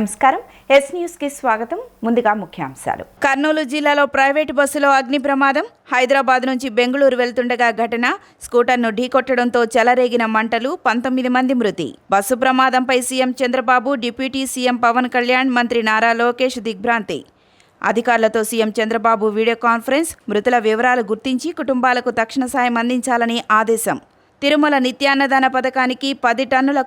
నమస్కారం. Yes news కి స్వాగతం. ముందుగా ముఖ్యాంశాలు. కర్నూలు జిల్లాలో ప్రైవేటు బస్సులో అగ్ని ప్రమాదం. హైదరాబాద్ నుంచి బెంగళూరు వెళ్తుండగా ఘటన. స్కూటర్ను ఢీకొట్టడంతో చెలరేగిన మంటలు. 19 మంది మృతి. బస్సు ప్రమాదంపై CM Chandrababu, deputy CM Pawan Kalyan, మంత్రి నారా లోకేష్ దిగ్భ్రాంతి. అధికారులతో సీఎం చంద్రబాబు వీడియో కాన్ఫరెన్స్. మృతుల వివరాలు గుర్తించి కుటుంబాలకు తక్షణ సాయం అందించాలని ఆదేశం. తిరుమల నిత్యాన్నదాన పథకానికి 10 టన్నుల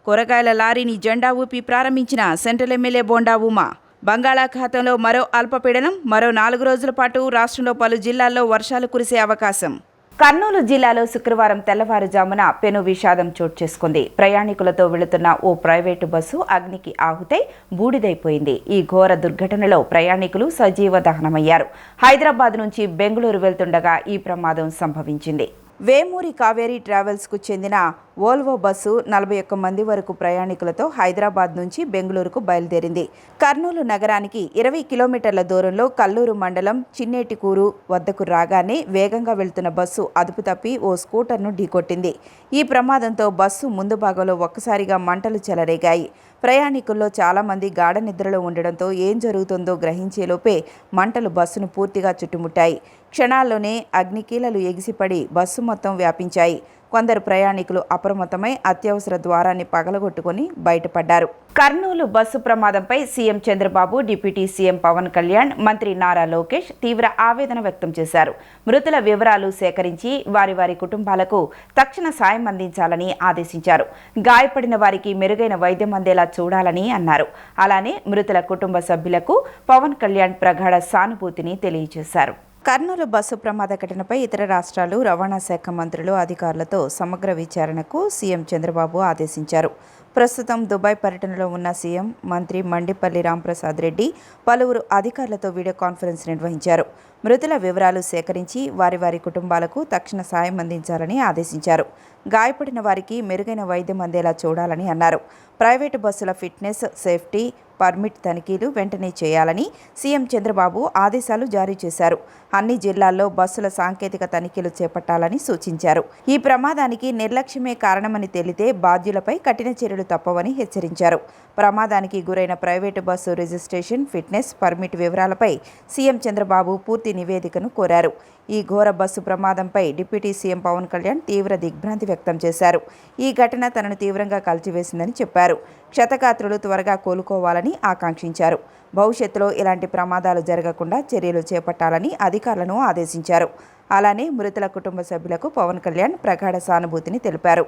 కూరగాయల లారీని జెండా ఊపి ప్రారంభించిన సెంట్రల్ ఎమ్మెల్యే బోండా ఉమా. బంగాళాఖాతంలో మరో అల్పపీడనం. మరో 4 రోజుల పాటు రాష్ట్రంలో పలు జిల్లాల్లో వర్షాలు కురిసే అవకాశం. కర్నూలు జిల్లాలో శుక్రవారం తెల్లవారుజామున పెను విషాదం చోటు చేసుకుంది. ప్రయాణికులతో వెళుతున్న ఓ ప్రైవేటు బస్సు అగ్నికి ఆహుతై బూడిదైపోయింది. ఈ ఘోర దుర్ఘటనలో ప్రయాణికులు సజీవ దహనమయ్యారు. హైదరాబాద్ నుంచి బెంగళూరు వెళ్తుండగా ఈ ప్రమాదం సంభవించింది. వేమూరి కావేరీ ట్రావెల్స్కు చెందిన వోల్వో బస్సు 41 మంది వరకు ప్రయాణికులతో హైదరాబాద్ నుంచి బెంగళూరుకు బయలుదేరింది. కర్నూలు నగరానికి 20 కిలోమీటర్ల దూరంలో కల్లూరు మండలం చిన్నేటికూరు వద్దకు రాగానే వేగంగా వెళ్తున్న బస్సు అదుపు తప్పి ఓ స్కూటర్ను ఢీకొట్టింది. ఈ ప్రమాదంతో బస్సు ముందు భాగంలో ఒక్కసారిగా మంటలు చెలరేగాయి. ప్రయాణికుల్లో చాలామంది గాఢ నిద్రలో ఉండడంతో ఏం జరుగుతుందో గ్రహించేలోపే మంటలు బస్సును పూర్తిగా చుట్టుముట్టాయి. క్షణాల్లోనే అగ్నికీలలు ఎగిసిపడి బస్సు మొత్తం వ్యాపించాయి. కొందరు ప్రయాణికులు అప్రమత్తమై అత్యవసర ద్వారాన్ని పగలగొట్టుకుని బయటపడ్డారు. కర్నూలు బస్సు ప్రమాదంపై CM Chandrababu, deputy CM Pawan Kalyan, మంత్రి నారా లోకేష్ తీవ్ర ఆవేదన వ్యక్తం చేశారు. మృతుల వివరాలు సేకరించి వారి కుటుంబాలకు తక్షణ సాయం అందించాలని ఆదేశించారు. గాయపడిన వారికి మెరుగైన వైద్యం అందేలా చూడాలని అన్నారు. అలానే మృతుల కుటుంబ సభ్యులకు పవన్ కళ్యాణ్ ప్రగాఢ సానుభూతిని తెలియజేశారు. కర్నూలు బస్సు ప్రమాద ఘటనపై ఇతర రాష్ట్రాలు రవాణా శాఖ మంత్రులు, అధికారులతో సమగ్ర విచారణకు సీఎం చంద్రబాబు ఆదేశించారు. ప్రస్తుతం దుబాయ్ పర్యటనలో ఉన్న సీఎం, మంత్రి మండిపల్లి రాంప్రసాద్ రెడ్డి పలువురు అధికారులతో వీడియో కాన్ఫరెన్స్ నిర్వహించారు. మృతుల వివరాలు సేకరించి వారి కుటుంబాలకు తక్షణ సాయం అందించాలని ఆదేశించారు. గాయపడిన వారికి మెరుగైన వైద్యం అందేలా చూడాలని అన్నారు. ప్రైవేటు బస్సుల ఫిట్నెస్, సేఫ్టీ, పర్మిట్ తనిఖీలు వెంటనే చేయాలని సీఎం చంద్రబాబు ఆదేశాలు జారీ చేశారు. అన్ని జిల్లాల్లో బస్సుల సాంకేతిక తనిఖీలు చేపట్టాలని సూచించారు. ఈ ప్రమాదానికి నిర్లక్ష్యమే కారణమని తేలితే బాధ్యులపై కఠిన చర్యలు తప్పవని హెచ్చరించారు. ప్రమాదానికి గురైన private bus registration, fitness, permit వివరాలపై సీఎం చంద్రబాబు పూర్తి నివేదికను కోరారు. ఈ ఘోర బస్సు ప్రమాదంపై డిప్యూటీ సీఎం పవన్ కళ్యాణ్ తీవ్ర దిగ్భ్రాంతి వ్యక్తం చేశారు. ఈ ఘటన తనను తీవ్రంగా కలిచివేసిందని చెప్పారు. క్షతగాత్రులు త్వరగా కోలుకోవాలని ఆకాంక్షించారు. భవిష్యత్తులో ఇలాంటి ప్రమాదాలు జరగకుండా చర్యలు చేపట్టాలని అధికారులను ఆదేశించారు. అలానే మృతుల కుటుంబ సభ్యులకు పవన్ కళ్యాణ్ ప్రగాఢ సానుభూతిని తెలిపారు.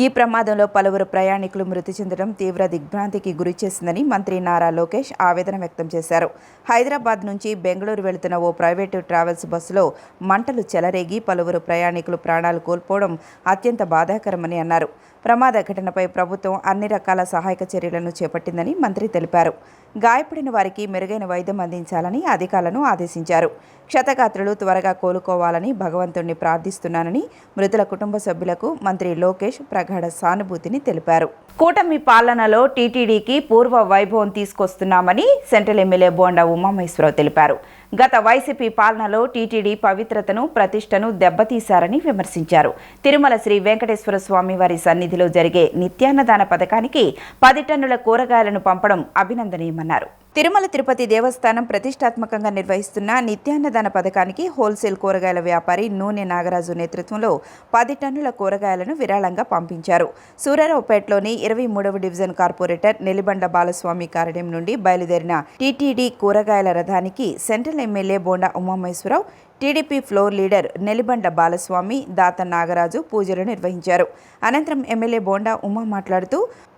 ఈ ప్రమాదంలో పలువురు ప్రయాణికులు మృతి చెందడం తీవ్ర దిగ్భ్రాంతికి గురిచేసిందని మంత్రి నారా లోకేష్ ఆవేదన వ్యక్తం చేశారు. హైదరాబాద్ నుంచి బెంగళూరు వెళుతున్న ఓ ప్రైవేటు ట్రావెల్స్ బస్సులో మంటలు చెలరేగి పలువురు ప్రయాణికులు ప్రాణాలు కోల్పోవడం అత్యంత బాధాకరమని అన్నారు. ప్రమాద ఘటనపై ప్రభుత్వం అన్ని రకాల సహాయక చర్యలను చేపట్టిందని మంత్రి తెలిపారు. గాయపడిన వారికి మెరుగైన వైద్యం అందించాలని అధికారులను ఆదేశించారు. క్షతగాత్రులు త్వరగా కోలుకోవాలని భగవంతుణ్ణి ప్రార్థిస్తున్నానని మృతుల కుటుంబ సభ్యులకు మంత్రి లోకేష్ ప్రగాఢ సానుభూతిని తెలిపారు. కూటమి పాలనలో టీటీడీకి పూర్వ వైభవం తీసుకొస్తున్నామని సెంట్రల్ ఎమ్మెల్యే బోండా ఉమామహేశ్వరరావు తెలిపారు. గత వైసీపీ పాలనలో టీటీడీ పవిత్రతను, ప్రతిష్టను దెబ్బతీశారని విమర్శించారు. తిరుమల శ్రీ వెంకటేశ్వర స్వామి వారి సన్నిధిలో జరిగే నిత్యాన్నదాన పథకానికి 10 టన్నుల కూరగాయలను పంపడం అభినందనీయమన్నారు. తిరుమల తిరుపతి దేవస్థానం ప్రతిష్టాత్మకంగా నిర్వహిస్తున్న నిత్యాన్నదాన పథకానికి హోల్సేల్ కూరగాయల వ్యాపారి నూనె నాగరాజు నేతృత్వంలో 10 టన్నుల కూరగాయలను విరాళంగా పంపించారు. సూరారావుపేటలోని 23వ డివిజన్ కార్పొరేటర్ నెలిబండ బాలస్వామి కార్యాలయం నుండి బయలుదేరిన టీటీడీ కూరగాయల రథానికి central MLA Bonda Umamaheswararao, TDP floor leader Nelibanda Balaswamy, దాత నాగరాజు పూజలు నిర్వహించారు. అనంతరం ఎమ్మెల్యే బోండా ఉమా మాట్లాడుతూ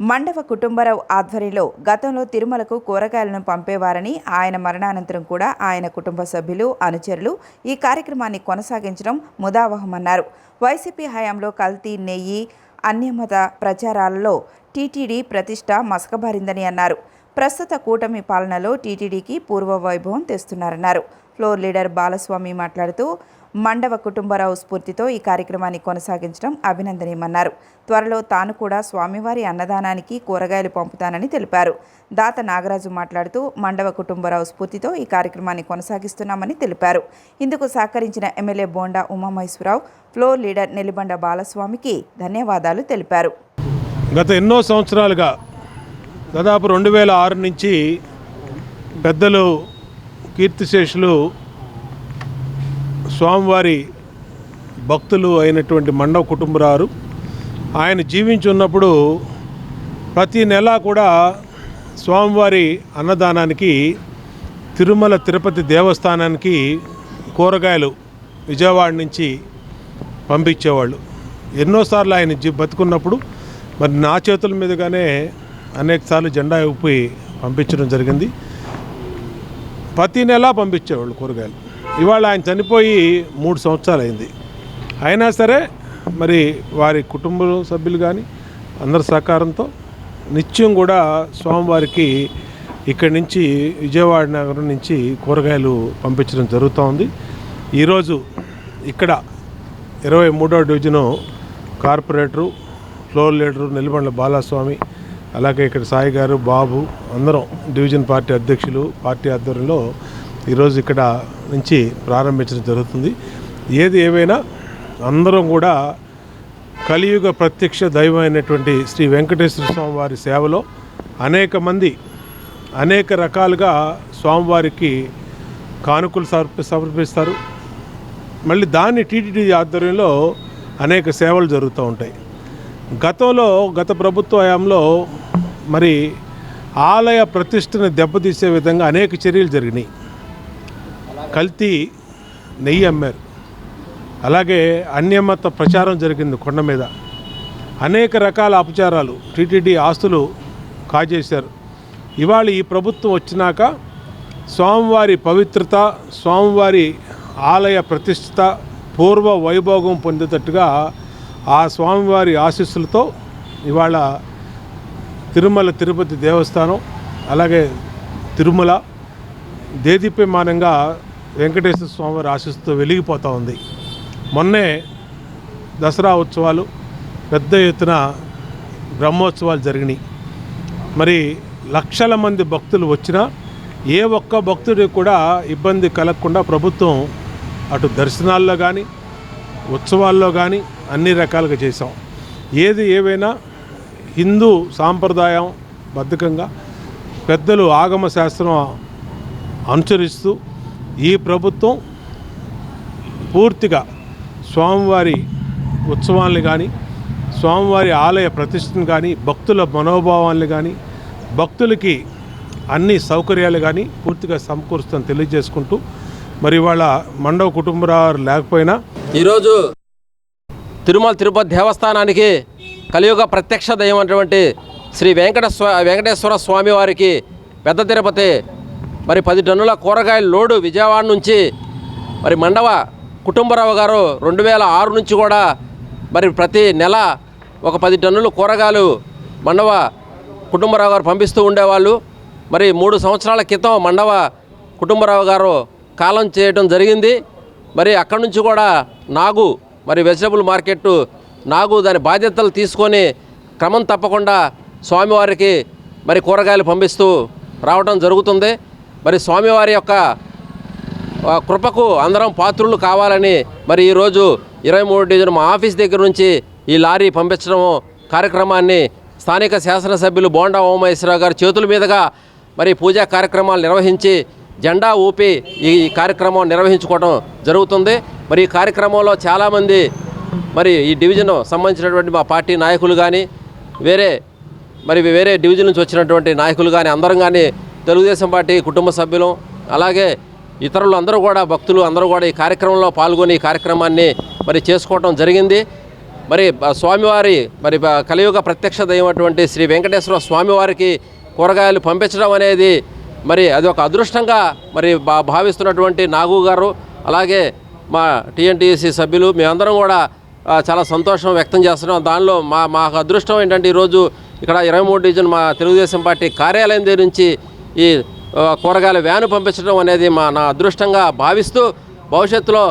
మండవ కుటుంబరావు ఆధ్వర్యంలో గతంలో తిరుమలకు కూరగాయలను పంపేవారని, ఆయన మరణానంతరం కూడా ఆయన కుటుంబ సభ్యులు, అనుచరులు ఈ కార్యక్రమాన్ని కొనసాగించడం ముదావహమన్నారు. వైసీపీ హయాంలో కల్తీ నెయ్యి, అన్యమత ప్రచారాలలో టీటీడీ ప్రతిష్ట మసకబారిందని అన్నారు. ప్రస్తుత కూటమి పాలనలో టీటీడీకి పూర్వ వైభవం తెస్తున్నారన్నారు. ఫ్లోర్ లీడర్ బాలస్వామి మాట్లాడుతూ మండవ కుటుంబరావు స్ఫూర్తితో ఈ కార్యక్రమాన్ని కొనసాగించడం అభినందనీయమన్నారు. త్వరలో తాను కూడా స్వామివారి అన్నదానానికి కూరగాయలు పంపుతానని తెలిపారు. దాత నాగరాజు మాట్లాడుతూ మండవ కుటుంబరావు స్ఫూర్తితో ఈ కార్యక్రమాన్ని కొనసాగిస్తున్నామని తెలిపారు. ఇందుకు సహకరించిన MLA Bonda Umamaheswararao, floor leader Nellibanda బాలస్వామికి ధన్యవాదాలు తెలిపారు. గత ఎన్నో సంవత్సరాలుగా దాదాపు 2006 నుంచి పెద్దలు కీర్తిశేషులు స్వామివారి భక్తులు అయినటువంటి మండవ కుటుంబరారు ఆయన జీవించి ఉన్నప్పుడు ప్రతి నెల కూడా స్వామివారి అన్నదానానికి తిరుమల తిరుపతి దేవస్థానానికి కూరగాయలు విజయవాడ నుంచి పంపించేవాళ్ళు. ఎన్నోసార్లు ఆయన బతుకున్నప్పుడు మరి నా చేతుల మీదుగానే అనేకసార్లు జెండా ఊపి పంపించడం జరిగింది. ప్రతి నెల పంపించేవాళ్ళు కూరగాయలు. ఇవాళ ఆయన చనిపోయి 3 సంవత్సరాలు అయింది. అయినా సరే మరి వారి కుటుంబ సభ్యులు కానీ అందరి సహకారంతో నిత్యం కూడా స్వామివారికి ఇక్కడి నుంచి విజయవాడ నగరం నుంచి కూరగాయలు పంపించడం జరుగుతూ ఉంది. ఈరోజు ఇక్కడ 23వ division corporator, floor leader Nellibandla Balaswamy, అలాగే ఇక్కడ సాయి గారు, బాబు అందరం డివిజన్ పార్టీ అధ్యక్షులు పార్టీ ఆధ్వర్యంలో ఈరోజు ఇక్కడ నుంచి ప్రారంభించడం జరుగుతుంది. ఏది ఏమైనా అందరం కూడా కలియుగ ప్రత్యక్ష దైవం అయినటువంటి శ్రీ వెంకటేశ్వర స్వామి వారి సేవలో అనేక మంది అనేక రకాలుగా స్వామివారికి కానుకలు సమర్పిస్తారు. మళ్ళీ దాన్ని టీటీడీ ఆధ్వర్యంలో అనేక సేవలు జరుగుతూ ఉంటాయి. గత ప్రభుత్వ హయాంలో మరి ఆలయ ప్రతిష్టను దెబ్బతీసే విధంగా అనేక చర్యలు జరిగినాయి. కల్తీ నెయ్యి అమ్మారు, అలాగే అన్యమత ప్రచారం జరిగింది కొండ మీద, అనేక రకాల అపచారాలు, టీటీడీ ఆస్తులు కాజేశారు. ఇవాళ ఈ ప్రభుత్వం వచ్చినాక స్వామివారి పవిత్రత, స్వామివారి ఆలయ ప్రతిష్ఠిత పూర్వ వైభోగం పొందేటట్టుగా ఆ స్వామివారి ఆశీస్సులతో ఇవాళ తిరుమల తిరుపతి దేవస్థానం అలాగే తిరుమల దేదీప్యమానంగా వెంకటేశ్వర స్వామివారి ఆశీస్సుతో వెలిగిపోతూ ఉంది. మొన్నే దసరా ఉత్సవాలు పెద్ద ఎత్తున బ్రహ్మోత్సవాలు జరిగినాయి. మరి లక్షల మంది భక్తులు వచ్చినా ఏ ఒక్క భక్తుడికి కూడా ఇబ్బంది కలగకుండా ప్రభుత్వం అటు దర్శనాల్లో కానీ ఉత్సవాల్లో కానీ అన్ని రకాలుగా చేశాం. ఏది ఏవైనా హిందూ సాంప్రదాయం బద్ధకంగా పెద్దలు ఆగమ శాస్త్రం అనుసరిస్తూ ఈ ప్రభుత్వం పూర్తిగా స్వామివారి ఉత్సవాలను కానీ స్వామివారి ఆలయ ప్రతిష్టను కానీ భక్తుల మనోభావాలను కానీ భక్తులకి అన్ని సౌకర్యాలు కానీ పూర్తిగా సమకూరుస్తుందని తెలియజేసుకుంటూ మరి ఇవాళ మండవ కుటుంబరారు లేకపోయినా ఈరోజు తిరుమల తిరుపతి దేవస్థానానికి కలియుగ ప్రత్యక్ష దైవం అటువంటి శ్రీ వెంకటేశ్వర స్వామి వారికి పెద్ద తిరుపతి మరి 10 టన్నుల కూరగాయల లోడు విజయవాడ నుంచి మరి మండవ కుటుంబరావు గారు 2006 నుంచి కూడా మరి ప్రతి నెల ఒక 10 టన్నుల కూరగాయలు మండవ కుటుంబరావు గారు పంపిస్తూ ఉండేవాళ్ళు. మరి 3 సంవత్సరాల క్రితం మండవ కుటుంబరావు గారు కాలం చేయడం జరిగింది. మరి అక్కడి నుంచి కూడా నాగు మరి వెజిటబుల్ మార్కెట్ నాగు దాని బాధ్యతలు తీసుకొని క్రమం తప్పకుండా స్వామివారికి మరి కూరగాయలు పంపిస్తూ రావడం జరుగుతుంది. మరి స్వామివారి యొక్క కృపకు అందరం పాత్రులు కావాలని మరి ఈరోజు 23 డివిజన్ మా ఆఫీస్ దగ్గర నుంచి ఈ లారీ పంపించడం కార్యక్రమాన్ని స్థానిక శాసనసభ్యులు బోండా ఓమేశ్వరరావు గారి చేతుల మీదుగా మరి పూజా కార్యక్రమాలు నిర్వహించి జెండా ఊపి ఈ కార్యక్రమం నిర్వహించుకోవడం జరుగుతుంది. మరి ఈ కార్యక్రమంలో చాలామంది మరి ఈ డివిజన్ సంబంధించినటువంటి మా పార్టీ నాయకులు కానీ వేరే డివిజన్ నుంచి వచ్చినటువంటి నాయకులు కానీ అందరం కానీ తెలుగుదేశం పార్టీ కుటుంబ సభ్యులు అలాగే ఇతరులు అందరూ కూడా భక్తులు అందరూ కూడా ఈ కార్యక్రమంలో పాల్గొని ఈ కార్యక్రమాన్ని మరి చేసుకోవడం జరిగింది. మరి స్వామివారి మరి కలియుగ ప్రత్యక్ష దైవం అటువంటి శ్రీ వెంకటేశ్వర స్వామివారికి కూరగాయలు పంపించడం అనేది మరి అది ఒక అదృష్టంగా మరి భావిస్తున్నటువంటి నాగు గారు అలాగే మా టీఎన్టీసీ సభ్యులు మేమందరం కూడా చాలా సంతోషం వ్యక్తం చేస్తున్నాం. దానిలో మాకు అదృష్టం ఏంటంటే ఈరోజు ఇక్కడ 23 డివిజన్ మా తెలుగుదేశం పార్టీ కార్యాలయం దగ్గర నుంచి ఈ కూరగాయల వ్యాను పంపించడం అనేది నా అదృష్టంగా భావిస్తూ భవిష్యత్తులో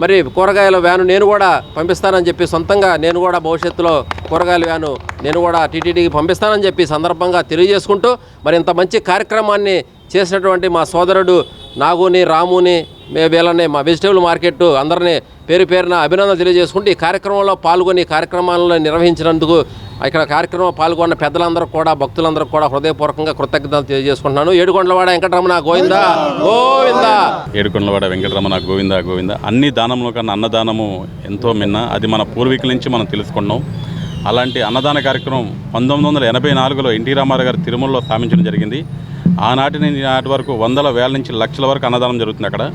మరి కూరగాయల వ్యాను నేను కూడా పంపిస్తానని చెప్పి సొంతంగా నేను కూడా భవిష్యత్తులో కూరగాయల వ్యాను నేను కూడా టీటీడీకి పంపిస్తానని చెప్పి సందర్భంగా తెలియజేసుకుంటూ మరి ఇంత మంచి కార్యక్రమాన్ని చేసినటువంటి మా సోదరుడు నాగుని రాముని వీళ్ళని మా వెజిటబుల్ మార్కెట్ అందరినీ పేరున అభినందనలు తెలియజేసుకుంటూ ఈ కార్యక్రమంలో పాల్గొని కార్యక్రమాలను నిర్వహించినందుకు ఇక్కడ కార్యక్రమం పాల్గొన్న పెద్దలందరూ కూడా భక్తులందరూ కూడా హృదయపూర్వకంగా కృతజ్ఞతలు తెలియజేసుకుంటున్నాను. ఏడుకొండలవాడ వెంకటరమణ గోవింద గోవింద. ఏడుకొండలవాడ వెంకటరమణ గోవింద గోవింద. అన్ని దానముల కన్నా అన్నదానము ఎంతో మిన్న. అది మన పూర్వీకుల నుంచి మనం తెలుసుకున్నాం. అలాంటి అన్నదాన కార్యక్రమం 1984లో ఎన్టీ రామారావు గారు తిరుమలలో స్థాపించడం జరిగింది. ఆనాటి నుంచి నాటి వరకు వందల వేల నుంచి లక్షల వరకు అన్నదానం జరుగుతుంది అక్కడ.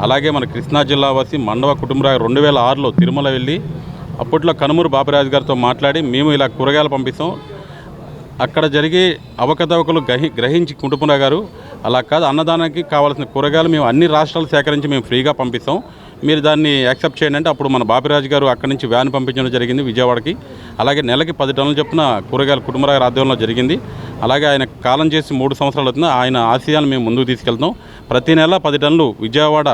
అలాగే మన కృష్ణా జిల్లా వాసి మండవ కుటుంబరావు 2006లో తిరుమల వెళ్ళి అప్పట్లో కనుమూరు బాపిరాజు గారితో మాట్లాడి మేము ఇలా కూరగాయలు పంపిస్తాం, అక్కడ జరిగే అవకతవకలు గ్రహించి కుటుంబరావు గారు అలా కాదు, అన్నదానానికి కావాల్సిన కూరగాయలు మేము అన్ని రాష్ట్రాలు సేకరించి మేము ఫ్రీగా పంపిస్తాం, మీరు దాన్ని యాక్సెప్ట్ చేయండి అంటే అప్పుడు మన బాపిరాజు గారు అక్కడి నుంచి వ్యాన్ పంపించడం జరిగింది విజయవాడకి. అలాగే నెలకి 10 టన్నులు చొప్పున కూరగాయలు కుటుంబరావు ఆధ్వర్యంలో జరిగింది. అలాగే ఆయన కాలం చేసి 3 సంవత్సరాలు అవుతుంది. ఆయన ఆశయాలను మేము ముందుకు తీసుకెళ్తాం. ప్రతి నెల 10 టన్నులు విజయవాడ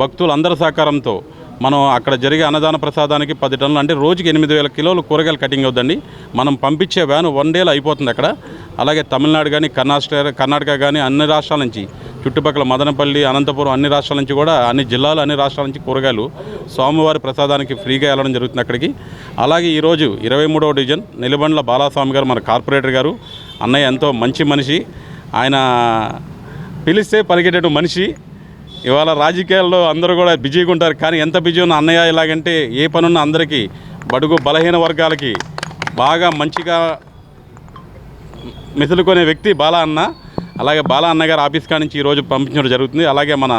భక్తులందరి సహకారంతో మనం అక్కడ జరిగే అన్నదాన ప్రసాదానికి 10 టన్నులు అంటే రోజుకి 8,000 కిలోలు కూరగాయలు కటింగ్ అవుతుందండి. మనం పంపించే వ్యాన్ 1 డేలో అయిపోతుంది అక్కడ. అలాగే తమిళనాడు కానీ కర్ణాటక కానీ అన్ని రాష్ట్రాల నుంచి, చుట్టుపక్కల మదనపల్లి, అనంతపురం అన్ని రాష్ట్రాల నుంచి కూడా, అన్ని జిల్లాలు అన్ని రాష్ట్రాల నుంచి కూరగాయలు స్వామివారి ప్రసాదానికి ఫ్రీగా వెళ్ళడం జరుగుతుంది అక్కడికి. అలాగే ఈరోజు 23వ డివిజన్ నిలబండ్ల బాలస్వామి గారు మన కార్పొరేటర్ గారు, అన్నయ్య ఎంతో మంచి మనిషి, ఆయన పిలిస్తే పలికేటట్టు మనిషి. ఇవాళ రాజకీయాల్లో అందరూ కూడా బిజీగా ఉంటారు, కానీ ఎంత బిజీ ఉన్న అన్నయ్య ఎలాగంటే ఏ పనున్న అందరికీ బడుగు బలహీన వర్గాలకి బాగా మంచిగా మెసులుకునే వ్యక్తి బాలా అన్న. అలాగే బాలా అన్న గారు ఆఫీస్ కాడ నుంచి ఈరోజు పంపించడం జరుగుతుంది. అలాగే మన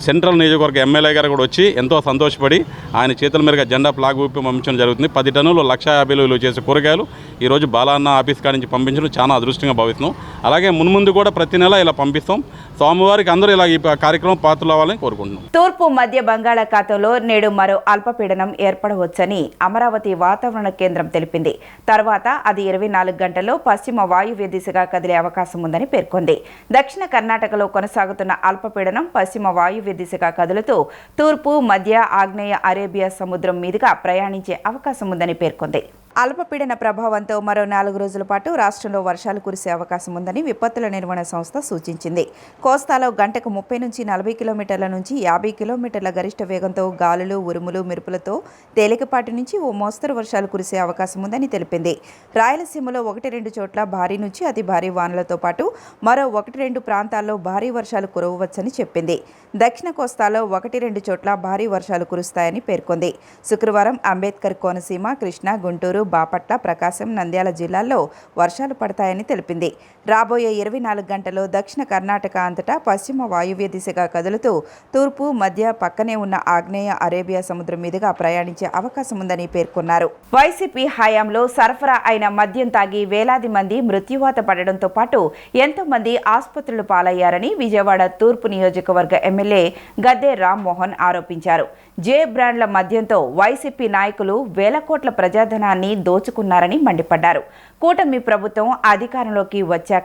సెంట్రల్ నియోజకవర్గ ఎమ్మెల్యే గారు కూడా వచ్చి ఎంతో సంతోషపడి ఆయన చేతుల మీదుగా జెండా ఫ్లాగ్ ఊపి పంపించడం జరుగుతుంది. 10 టన్నులు 1,50,000 విలువ చేసే కూరగాయలు ఈరోజు బాలా అన్న ఆఫీస్ కాడ నుంచి పంపించడం చాలా అదృష్టంగా భావిస్తున్నాం. అలాగే మున్ముందు కూడా ప్రతి నెల ఇలా పంపిస్తాం. స్వామివారికి అందరూ ఇలా ఈ కార్యక్రమం పాత్రలు అవ్వాలని కోరుకుంటున్నాం. తూర్పు మధ్య బంగాళాఖాతంలో నేడు మరో అల్పపీడనం ఏర్పడవచ్చని అమరావతి వాతావరణ కేంద్రం తెలిపింది. తర్వాత అది 24 గంటల్లో పశ్చిమ వాయువ్య దిశగా కదిలే అవకాశం ఉందని పేర్కొంది. దక్షిణ కర్ణాటకలో కొనసాగుతున్న అల్పపీడనం పశ్చిమ వాయువ్య దిశగా కదులుతూ తూర్పు మధ్య ఆగ్నేయ అరేబియా సముద్రం మీదుగా ప్రయాణించే అవకాశం ఉందని పేర్కొంది. అల్పపీడన ప్రభావంతో మరో 4 రోజుల పాటు రాష్ట్రంలో వర్షాలు కురిసే అవకాశం ఉందని విపత్తుల నిర్వహణ సంస్థ సూచించింది. కోస్తాలో గంటకు 30 నుంచి 40 కిలోమీటర్ల నుంచి 50 కిలోమీటర్ల గరిష్ట వేగంతో గాలులు, ఉరుములు, మెరుపులతో తేలికపాటి నుంచి ఓ మోస్తరు వర్షాలు కురిసే అవకాశం ఉందని తెలిపింది. రాయలసీమలో 1-2 చోట్ల భారీ నుంచి అతి భారీ వానలతో పాటు మరో 1-2 ప్రాంతాల్లో భారీ వర్షాలు కురవవచ్చని చెప్పింది. దక్షిణ కోస్తాలో 1-2 చోట్ల భారీ వర్షాలు కురుస్తాయని పేర్కొంది. శుక్రవారం అంబేద్కర్ కోనసీమ, కృష్ణా, గుంటూరు, బాపట్ల, ప్రకాశం, నంద్యాల జిల్లాల్లో వర్షాలు పడతాయని తెలిపింది. రాబోయే 24 గంటల్లో దక్షిణ కర్ణాటక అంతటా పశ్చిమ వాయువ్య దిశగా కదులుతూ తూర్పు మధ్య పక్కనే ఉన్న ఆగ్నేయ అరేబియా సముద్రం మీదుగా ప్రయాణించే అవకాశం ఉందని పేర్కొన్నారు. వైసీపీ హయాంలో సరఫరా అయిన మద్యం తాగి వేలాది మంది మృత్యువాత పడడంతో పాటు ఎంతో మంది ఆసుపత్రులు పాలయ్యారని విజయవాడ తూర్పు నియోజకవర్గ ఎమ్మెల్యే గద్దె రామ్మోహన్ ఆరోపించారు. జే బ్రాండ్ల మద్యంతో వైసీపీ నాయకులు వేల కోట్ల ప్రజాధనాన్ని దోచుకున్నారని మండిపడ్డారు. కూటమి ప్రభుత్వం అధికారంలోకి వచ్చాక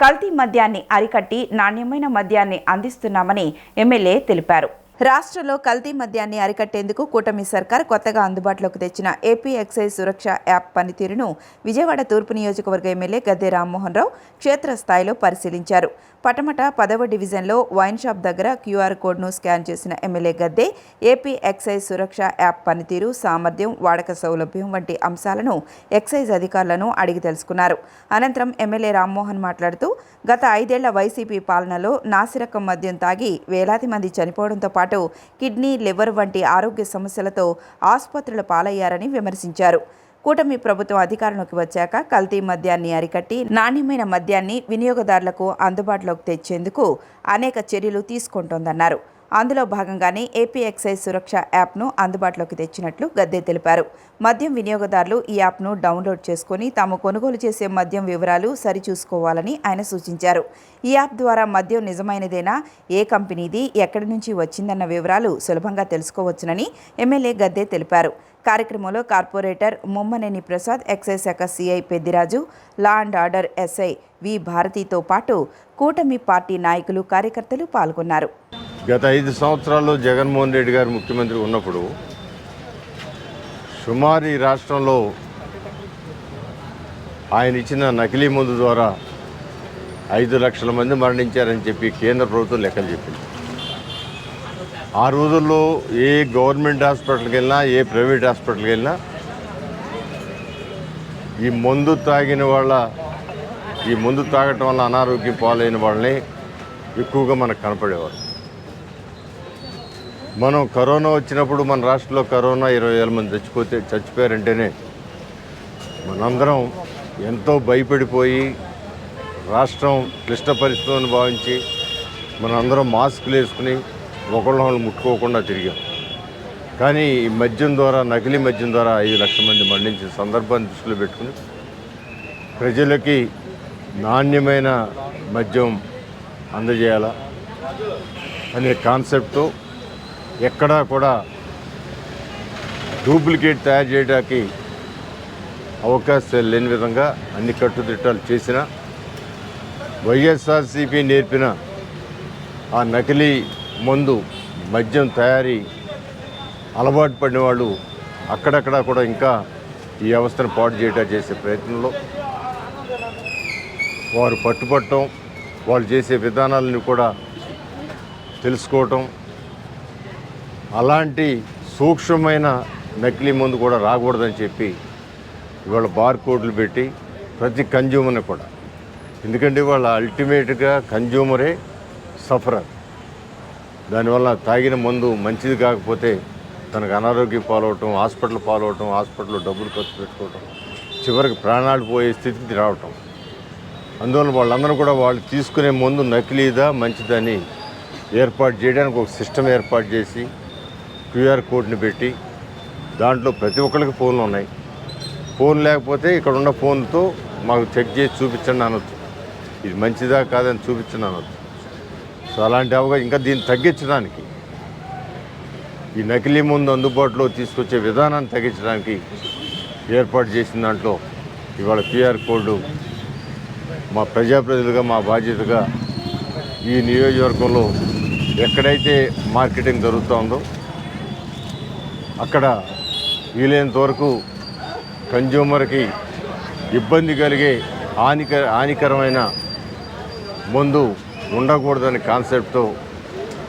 కల్తీ మద్యాన్ని అరికట్టి నాణ్యమైన మద్యాన్ని అందిస్తున్నామని ఎమ్మెల్యే తెలిపారు. రాష్ట్రంలో కల్తీ మద్యాన్ని అరికట్టేందుకు కూటమి సర్కార్ కొత్తగా అందుబాటులోకి తెచ్చిన ఏపీ ఎక్సైజ్ సురక్ష యాప్ పనితీరును విజయవాడ తూర్పు నియోజకవర్గ ఎమ్మెల్యే గద్దె రామ్మోహన్ రావు క్షేత్రస్థాయిలో పరిశీలించారు. పటమట 10వ డివిజన్లో వైన్ షాప్ దగ్గర క్యూఆర్ కోడ్ను స్కాన్ చేసిన ఎమ్మెల్యే గద్దె ఏపీ ఎక్సైజ్ సురక్ష యాప్ పనితీరు, సామర్థ్యం, వాడక సౌలభ్యం వంటి అంశాలను ఎక్సైజ్ అధికారులను అడిగి తెలుసుకున్నారు. అనంతరం ఎమ్మెల్యే రామ్మోహన్ మాట్లాడుతూ గత 5 ఏళ్ల వైసీపీ పాలనలో నాసిరకం మద్యం తాగి వేలాది మంది చనిపోవడంతో పాటు కిడ్నీ, లివర్ వంటి ఆరోగ్య సమస్యలతో ఆసుపత్రుల పాలయ్యారని విమర్శించారు. కూటమి ప్రభుత్వం అధికారంలోకి వచ్చాక కల్తీ మద్యాన్ని అరికట్టి నాణ్యమైన మద్యాన్ని వినియోగదారులకు అందుబాటులోకి తెచ్చేందుకు అనేక చర్యలు తీసుకుంటోందన్నారు. అందులో భాగంగానే ఏపీ ఎక్సైజ్ సురక్ష యాప్ను అందుబాటులోకి తెచ్చినట్లు గద్దె తెలిపారు. మద్యం వినియోగదారులు ఈ యాప్ను డౌన్లోడ్ చేసుకుని తాము కొనుగోలు చేసే మద్యం వివరాలు సరిచూసుకోవాలని ఆయన సూచించారు. ఈ యాప్ ద్వారా మద్యం నిజమైనదేనా, ఏ కంపెనీది, ఎక్కడి నుంచి వచ్చిందన్న వివరాలు సులభంగా తెలుసుకోవచ్చునని ఎమ్మెల్యే గద్దె తెలిపారు. కార్యక్రమంలో కార్పొరేటర్ ముమ్మనేని ప్రసాద్, ఎక్సైజ్ శాఖ CI Peddiraju, law and order SI V భారతితో పాటు కూటమి పార్టీ నాయకులు, కార్యకర్తలు పాల్గొన్నారు. గత 5 సంవత్సరాల్లో జగన్మోహన్ రెడ్డి గారు ముఖ్యమంత్రి ఉన్నప్పుడు సుమారు ఈ రాష్ట్రంలో ఆయన ఇచ్చిన నకిలీ మందు ద్వారా 5 లక్షల మంది మరణించారని చెప్పి కేంద్ర ప్రభుత్వం లెక్కలు చెప్పింది. ఆ రోజుల్లో ఏ గవర్నమెంట్ హాస్పిటల్కి వెళ్ళినా, ఏ ప్రైవేట్ హాస్పిటల్కి వెళ్ళినా ఈ మందు తాగటం వల్ల అనారోగ్యం పాలైన వాళ్ళని ఎక్కువగా మనకు కనపడేవారు. మనం కరోనా వచ్చినప్పుడు మన రాష్ట్రంలో కరోనా 20,000 మంది చచ్చిపోయారంటేనే మనందరం ఎంతో భయపడిపోయి రాష్ట్రం క్లిష్ట పరిస్థితులను భావించి మనందరం మాస్కులు వేసుకుని ఒకళ్ళొకళ్ళు ముట్టుకోకుండా తిరిగాం. కానీ ఈ మద్యం ద్వారా, నకిలీ మద్యం ద్వారా 5 లక్షల మంది మరణించిన సందర్భాన్ని దృష్టిలో పెట్టుకుని ప్రజలకి నాణ్యమైన మద్యం అందజేయాలా అనే కాన్సెప్ట్తో ఎక్కడా కూడా డూప్లికేట్ తయారు చేయడానికి అవకాశాలు లేని విధంగా అన్ని కట్టుదిట్టాలు చేసిన వైఎస్ఆర్సీపీ నేర్పిన ఆ నకిలీ మందు మద్యం తయారీ అలవాటు పడిన వాళ్ళు అక్కడక్కడ కూడా ఇంకా ఈ వ్యవస్థను పాడు చేయటం చేసే ప్రయత్నంలో వారు పట్టుపట్టడం, వాళ్ళు చేసే విధానాలను కూడా తెలుసుకోవటం, అలాంటి సూక్ష్మమైన నకిలీ మందు కూడా రాకూడదని చెప్పి ఇవాళ బార్ కోడ్లు పెట్టి ప్రతి కన్జ్యూమర్ని కూడా, ఎందుకంటే వాళ్ళ అల్టిమేట్గా కన్జ్యూమరే సఫరర్. దానివల్ల తాగిన మందు మంచిది కాకపోతే తనకు అనారోగ్యం పాలవటం, హాస్పిటల్లో డబ్బులు ఖర్చు పెట్టుకోవటం, చివరికి ప్రాణాలు పోయే స్థితికి రావటం. అందువల్ల వాళ్ళందరూ కూడా వాళ్ళు తీసుకునే మందు నకిలీదా మంచిదని ఏర్పాటు చేయడానికి ఒక సిస్టమ్ ఏర్పాటు చేసి QR కోడ్ని పెట్టి దాంట్లో ప్రతి ఒక్కరికి ఫోన్లు ఉన్నాయి. ఫోన్ లేకపోతే ఇక్కడ ఉన్న ఫోన్తో మాకు చెక్ చేసి చూపించండి అనొచ్చు, ఇది మంచిదా కాదని చూపించండి అనొచ్చు. సో అలాంటి అవగాహన ఇంకా దీన్ని తగ్గించడానికి, ఈ నకిలీ మందు అందుబాటులో తీసుకొచ్చే విధానాన్ని తగ్గించడానికి ఏర్పాటు చేసిన దాంట్లో ఇవాళ QR కోడ్ మా ప్రజాప్రతినిధులుగా మా బాధ్యతగా ఈ నియోజకవర్గంలో ఎక్కడైతే మార్కెటింగ్ జరుగుతుందో అక్కడ వీలైనంత వరకు కన్జ్యూమర్కి ఇబ్బంది కలిగే హానికరమైన మందు ఉండకూడదని కాన్సెప్ట్తో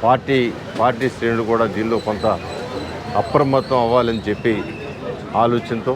పార్టీ శ్రేణులు కూడా దీనిలో కొంత అప్రమత్తం అవ్వాలని చెప్పి ఆలోచనతో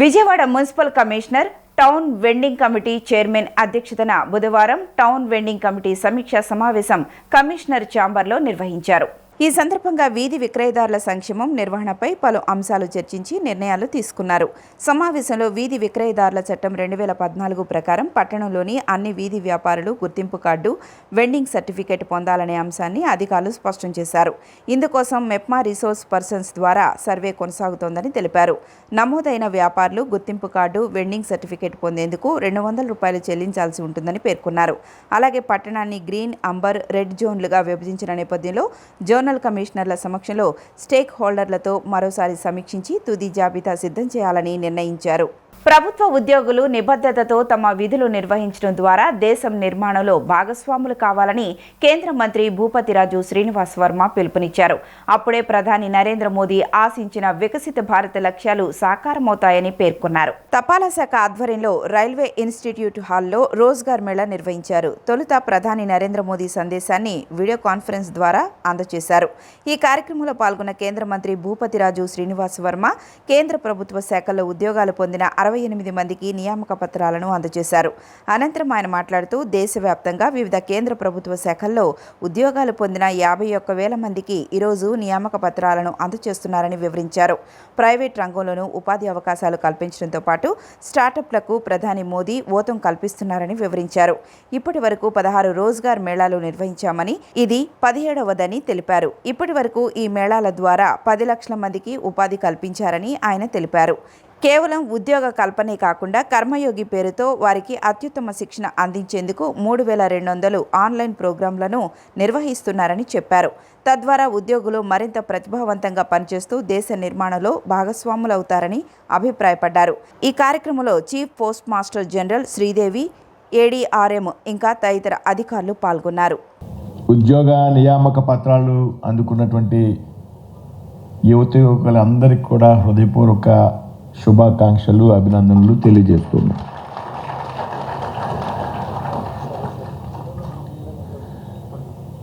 Vijayawada municipal commissioner town vending committee chairman అధ్యక్షతన బుధవారం టౌన్ వెండింగ్ కమిటీ సమీక్షా సమావేశం కమిషనర్ ఛాంబర్లో నిర్వహించారు. ఈ సందర్భంగా వీధి విక్రయదారుల సంక్షేమం నిర్వహణపై పలు అంశాలు చర్చించి నిర్ణయాలు తీసుకున్నారు. సమావేశంలో వీధి విక్రయదారుల చట్టం 2014 ప్రకారం పట్టణంలోని అన్ని వీధి వ్యాపారులు గుర్తింపు కార్డు, వెండింగ్ సర్టిఫికేట్ పొందాలనే అంశాన్ని అధికారులు స్పష్టం చేశారు. ఇందుకోసం మెప్మా రిసోర్స్ పర్సన్స్ ద్వారా సర్వే కొనసాగుతోందని తెలిపారు. నమోదైన వ్యాపారులు గుర్తింపు కార్డు, వెండింగ్ సర్టిఫికేట్ పొందేందుకు ₹200 చెల్లించాల్సి ఉంటుందని పేర్కొన్నారు. అలాగే పట్టణాన్ని గ్రీన్, అంబర్, రెడ్ జోన్లుగా విభజించిన నేపథ్యంలో జోనల్ కమిషనర్ల సమక్షంలో స్టేక్ హోల్డర్లతో మరోసారి సమీక్షించి తుది జాబితా సిద్ధం చేయాలని నిర్ణయించారు. ప్రభుత్వ ఉద్యోగులు నిబద్ధతతో తమ విధులు నిర్వహించడం ద్వారా దేశం నిర్మాణంలో భాగస్వాములు కావాలని కేంద్ర మంత్రి భూపతిరాజు శ్రీనివాస్ వర్మ పిలుపునిచ్చారు. అప్పుడే ప్రధాని నరేంద్ర మోదీ ఆశించిన వికసిత భారత్ లక్ష్యాలు సాకారమవుతాయని పేర్కొన్నారు. తపాలా శాఖ ఆధ్వర్యంలో రైల్వే ఇన్స్టిట్యూట్ హాల్లో రోజ్గార్ మేళా నిర్వహించారు. తొలుత ప్రధాని నరేంద్ర మోదీ సందేశాన్ని వీడియో కాన్ఫరెన్స్ ద్వారా అందజేశారు. ఈ కార్యక్రమంలో పాల్గొన్న కేంద్ర మంత్రి భూపతిరాజు శ్రీనివాస్ వర్మ కేంద్ర ప్రభుత్వ శాఖల్లో ఉద్యోగాలు పొందిన 68 మందికి నియామక పత్రాలను అందజేశారు. అనంతరం ఆయన మాట్లాడుతూ దేశవ్యాప్తంగా వివిధ కేంద్ర ప్రభుత్వ శాఖల్లో ఉద్యోగాలు పొందిన 51,000 మందికి ఈరోజు నియామక పత్రాలను అందజేస్తున్నారని వివరించారు. ప్రైవేట్ రంగంలోనూ ఉపాధి అవకాశాలు కల్పించడంతో పాటు స్టార్టప్లకు ప్రధాని మోదీ ఊతం కల్పిస్తున్నారని వివరించారు. ఇప్పటి వరకు 16 రోజ్గార్ మేళాలు నిర్వహించామని, ఇది 17వదని తెలిపారు. ఇప్పటి వరకు ఈ మేళాల ద్వారా 10 లక్షల మందికి ఉపాధి కల్పించారని ఆయన తెలిపారు. కేవలం ఉద్యోగ కల్పనే కాకుండా కర్మయోగి పేరుతో వారికి అత్యుత్తమ శిక్షణ అందించేందుకు 3,200 ఆన్లైన్ ప్రోగ్రాంలను నిర్వహిస్తున్నారని చెప్పారు. తద్వారా ఉద్యోగులు మరింత ప్రతిభావంతంగా పనిచేస్తూ దేశ నిర్మాణంలో భాగస్వాములవుతారని అభిప్రాయపడ్డారు. ఈ కార్యక్రమంలో chief post master general Sridevi, ADRM ఇంకా తదితర అధికారులు పాల్గొన్నారు. ఉద్యోగ నియామక పత్రాలు అందుకున్నటువంటి యువకులందరికీ కూడా హృదయపూర్వక శుభాకాంక్షలు, అభినందనలు తెలియజేస్తున్నాం.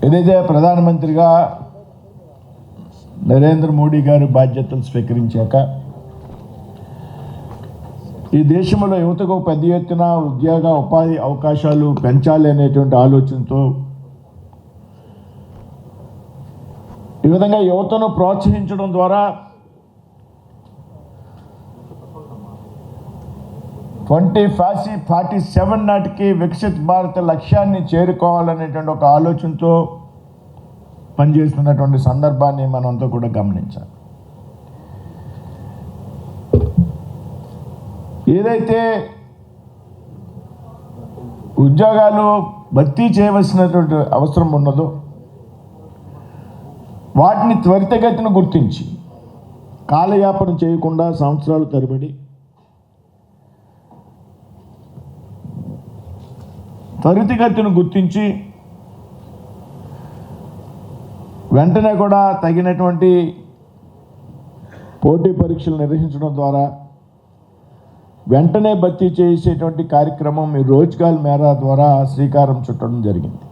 ఏదైతే ప్రధానమంత్రిగా నరేంద్ర మోడీ గారు బాధ్యతలు స్వీకరించాక ఈ దేశంలో యువతకు పెద్ద ఎత్తున ఉద్యోగ ఉపాధి అవకాశాలు పెంచాలి అనేటువంటి ఆలోచనతో ఈ విధంగా యువతను ప్రోత్సహించడం ద్వారా 2047 నాటికి వికసిత్ భారత్ లక్ష్యాన్ని చేరుకోవాలనేటువంటి ఒక ఆలోచనతో పనిచేస్తున్నటువంటి సందర్భాన్ని మనంతా కూడా గమనించాలి. ఏదైతే ఉద్యోగాలు భర్తీ చేయవలసినటువంటి అవసరం ఉన్నదో వాటిని త్వరితగతిన గుర్తించి కాలయాపన చేయకుండా సంవత్సరాల తరబడి త్వరితగతిన గుర్తించి వెంటనే కూడా తగినటువంటి పోటీ పరీక్షలు నిర్వహించడం ద్వారా వెంటనే భర్తీ చేసేటువంటి కార్యక్రమం మీ రోజ్గార్ మేళా ద్వారా శ్రీకారం చుట్టడం జరిగింది.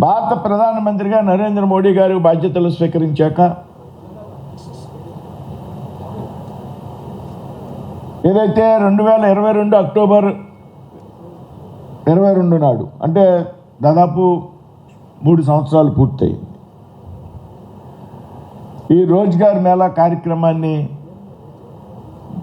భారత ప్రధానమంత్రిగా నరేంద్ర మోడీ గారు బాధ్యతలు స్వీకరించాక ఏదైతే 2022 అక్టోబర్ 22 నాడు అంటే దాదాపు 3 సంవత్సరాలు పూర్తయింది. ఈ రోజ్గార్ మేళా కార్యక్రమాన్ని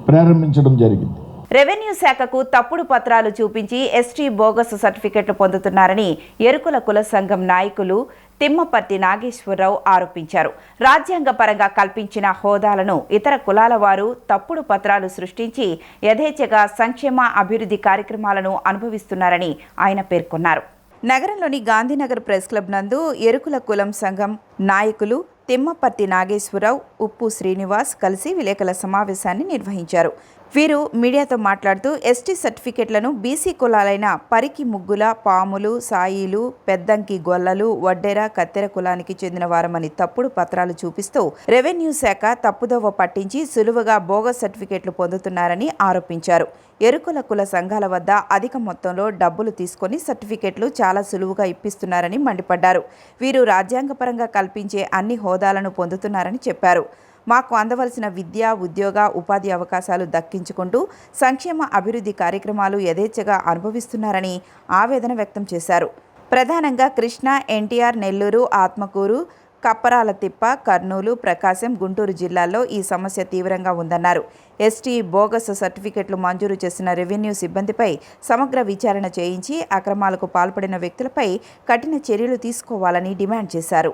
ప్రారంభించడం జరిగింది. రెవెన్యూ శాఖకు తప్పుడు పత్రాలు చూపించి ఎస్టీ బోగస్ సర్టిఫికెట్లు పొందుతున్నారని ఎరుకుల కుల సంఘం నాయకులు తిమ్మపర్తి నాగేశ్వరరావు ఆరోపించారు. రాజ్యాంగపరంగా కల్పించిన హోదాలను ఇతర కులాల వారు తప్పుడు పత్రాలు సృష్టించి యథేచ్ఛగా సంక్షేమ అభివృద్ధి కార్యక్రమాలను అనుభవిస్తున్నారని ఆయన పేర్కొన్నారు. నగరంలోని గాంధీనగర్ ప్రెస్ క్లబ్ నందు ఎరుకుల కులం సంఘం నాయకులు తిమ్మపర్తి నాగేశ్వరరావు, ఉప్పు శ్రీనివాస్ కలిసి విలేకరుల సమావేశాన్ని నిర్వహించారు. వీరు మీడియాతో మాట్లాడుతూ ఎస్టీ సర్టిఫికెట్లను బీసీ కులాలైన పరికి ముగ్గుల, పాములు, సాయిలు, పెద్దంకి గొల్లలు, వడ్డెర, కత్తెర కులానికి చెందిన వారమని తప్పుడు పత్రాలు చూపిస్తూ రెవెన్యూ శాఖ తప్పుదోవ పట్టించి సులువుగా బోగస్ సర్టిఫికెట్లు పొందుతున్నారని ఆరోపించారు. ఎరుకుల కుల సంఘాల వద్ద అధిక మొత్తంలో డబ్బులు తీసుకొని సర్టిఫికెట్లు చాలా సులువుగా ఇప్పిస్తున్నారని మండిపడ్డారు. వీరు రాజ్యాంగపరంగా కల్పించే అన్ని హోదాలను పొందుతున్నారని చెప్పారు. మాకు అందవలసిన విద్య, ఉద్యోగ, ఉపాధి అవకాశాలు దక్కించుకుంటూ సంక్షేమ అభివృద్ధి కార్యక్రమాలు యథేచ్ఛగా అనుభవిస్తున్నారని ఆవేదన వ్యక్తం చేశారు. ప్రధానంగా కృష్ణా, ఎన్టీఆర్, నెల్లూరు, ఆత్మకూరు, కప్పరాలతిప్ప, కర్నూలు, ప్రకాశం, గుంటూరు జిల్లాల్లో ఈ సమస్య తీవ్రంగా ఉందన్నారు. ఎస్టీ బోగస్ సర్టిఫికెట్లు మంజూరు చేసిన రెవెన్యూ సిబ్బందిపై సమగ్ర విచారణ చేయించి అక్రమాలకు పాల్పడిన వ్యక్తులపై కఠిన చర్యలు తీసుకోవాలని డిమాండ్ చేశారు.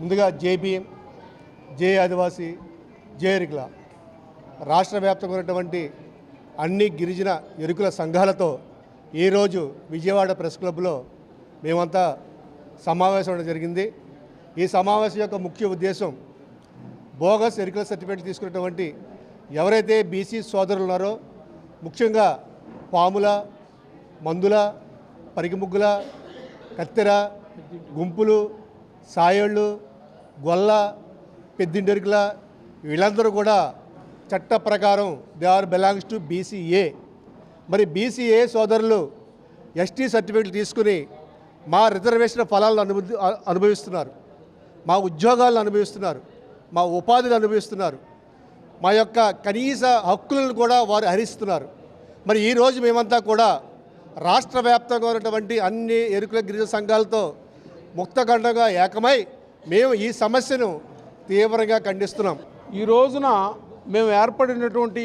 ముందుగా జేబీఎం, జే ఆదివాసీ, జే ఎరుకుల రాష్ట్ర వ్యాప్తంగా ఉన్నటువంటి అన్ని గిరిజన ఎరుకుల సంఘాలతో ఈరోజు విజయవాడ ప్రెస్ క్లబ్లో మేమంతా సమావేశం అవడం జరిగింది. ఈ సమావేశం యొక్క ముఖ్య ఉద్దేశం బోగస్ ఎరుకుల సర్టిఫికేట్ తీసుకున్నటువంటి ఎవరైతే బీసీ సోదరులు ఉన్నారో, ముఖ్యంగా పాముల, మందుల, పరిగిముగ్గుల, కత్తెర, గుంపులు, సాయోళ్ళు, గొల్ల, పెద్దిండెరుకుల వీళ్ళందరూ కూడా చట్ట ప్రకారం they are belongs to BCA. మరి బీసీఏ సోదరులు ఎస్టీ సర్టిఫికేట్లు తీసుకుని మా రిజర్వేషన్ ఫలాలను అనుభవిస్తున్నారు, మా ఉద్యోగాలను అనుభవిస్తున్నారు, మా ఉపాధిని అనుభవిస్తున్నారు, మా యొక్క కనీస హక్కులను కూడా వారు హరిస్తున్నారు. మరి ఈరోజు మేమంతా కూడా రాష్ట్ర వ్యాప్తంగా ఉన్నటువంటి అన్ని ఎరుకుల గిరిజన సంఘాలతో ముక్తఖండంగా ఏకమై మేము ఈ సమస్యను తీవ్రంగా ఖండిస్తున్నాం. ఈ రోజున మేము ఏర్పడినటువంటి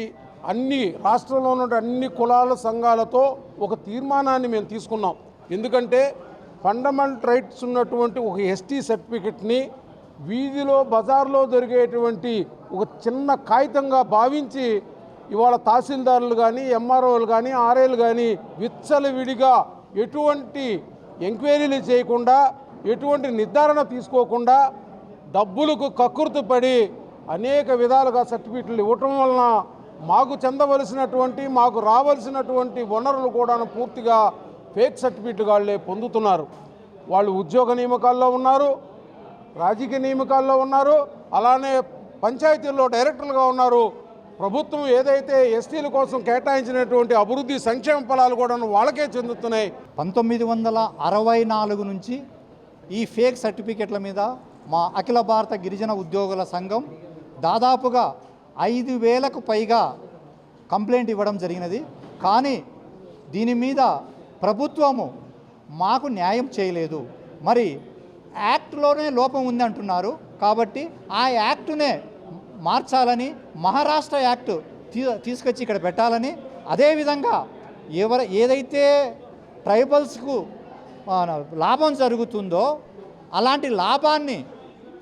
అన్ని రాష్ట్రంలో ఉన్న అన్ని కులాల సంఘాలతో ఒక తీర్మానాన్ని మేము తీసుకున్నాం. ఎందుకంటే ఫండమెంటల్ రైట్స్ ఉన్నటువంటి ఒక ఎస్టీ సర్టిఫికెట్ని వీధిలో బజార్లో దొరికేటువంటి ఒక చిన్న కాగితంగా భావించి ఇవాళ తహసీల్దారులు కానీ, ఎంఆర్ఓలు కానీ, ఆర్ఏలు కానీ విచ్చలవిడిగా ఎటువంటి ఎంక్వైరీలు చేయకుండా, ఎటువంటి నిర్ధారణ తీసుకోకుండా డబ్బులకు కక్కుర్తి పడి అనేక విధాలుగా సర్టిఫికెట్లు ఇవ్వటం వలన మాకు చెందవలసినటువంటి, మాకు రావాల్సినటువంటి వనరులు కూడా పూర్తిగా ఫేక్ సర్టిఫికెట్లు వాళ్ళే పొందుతున్నారు. వాళ్ళు ఉద్యోగ నియామకాల్లో ఉన్నారు, రాజకీయ నియామకాల్లో ఉన్నారు, అలానే పంచాయతీల్లో డైరెక్టర్లుగా ఉన్నారు. ప్రభుత్వం ఏదైతే ఎస్టీల కోసం కేటాయించినటువంటి అభివృద్ధి సంక్షేమ ఫలాలు కూడా వాళ్ళకే చెందుతున్నాయి. 1964 నుంచి ఈ ఫేక్ సర్టిఫికెట్ల మీద మా అఖిల భారత గిరిజన ఉద్యోగుల సంఘం దాదాపుగా 5,000కు పైగా కంప్లైంట్ ఇవ్వడం జరిగినది. కానీ దీని మీద ప్రభుత్వము మాకు న్యాయం చేయలేదు. మరి యాక్ట్లోనే లోపం ఉంది అంటున్నారు. కాబట్టి ఆ యాక్టునే మార్చాలని, మహారాష్ట్ర యాక్ట్ తీసుకొచ్చి ఇక్కడ పెట్టాలని, అదేవిధంగా ఏదైతే ట్రైబల్స్కు లాభం జరుగుతుందో అలాంటి లాభాన్ని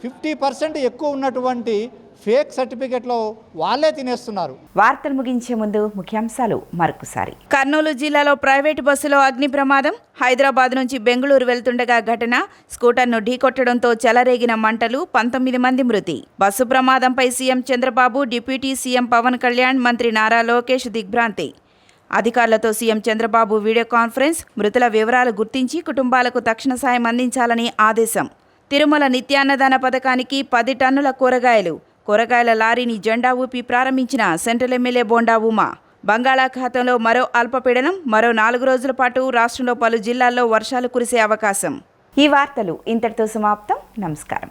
50% ఎక్కువ ఉన్నటువంటి ఫేక్ సర్టిఫికెట్లో వాళ్ళే తినేస్తున్నారు. వార్తలు ముగించే ముందు ముఖ్యాంశాలు మరొకసారి. కర్నూలు జిల్లాలో ప్రైవేటు బస్సులో అగ్ని ప్రమాదం. హైదరాబాద్ నుంచి బెంగళూరు వెళ్తుండగా ఘటన. స్కూటర్ను ఢీకొట్టడంతో చెలరేగిన మంటలు, 19 మంది మృతి. బస్సు ప్రమాదంపై CM Chandrababu, deputy CM Pawan Kalyan, మంత్రి నారా లోకేష్ దిగ్భ్రాంతి. అధికారులతో సీఎం చంద్రబాబు వీడియో కాన్ఫరెన్స్. మృతుల వివరాలు గుర్తించి కుటుంబాలకు తక్షణ సాయం అందించాలని ఆదేశం. తిరుమల నిత్యాన్నదాన పథకానికి 10 టన్నుల కూరగాయల లారీని జెండా ఊపి ప్రారంభించిన సెంట్రల్ ఎమ్మెల్యే బోండా ఉమా. బంగాళాఖాతంలో మరో అల్పపీడనం. మరో 4 రోజుల పాటు రాష్ట్రంలో పలు జిల్లాల్లో వర్షాలు కురిసే అవకాశం. ఈ వార్తలు ఇంతటితో సమాప్తం. నమస్కారం.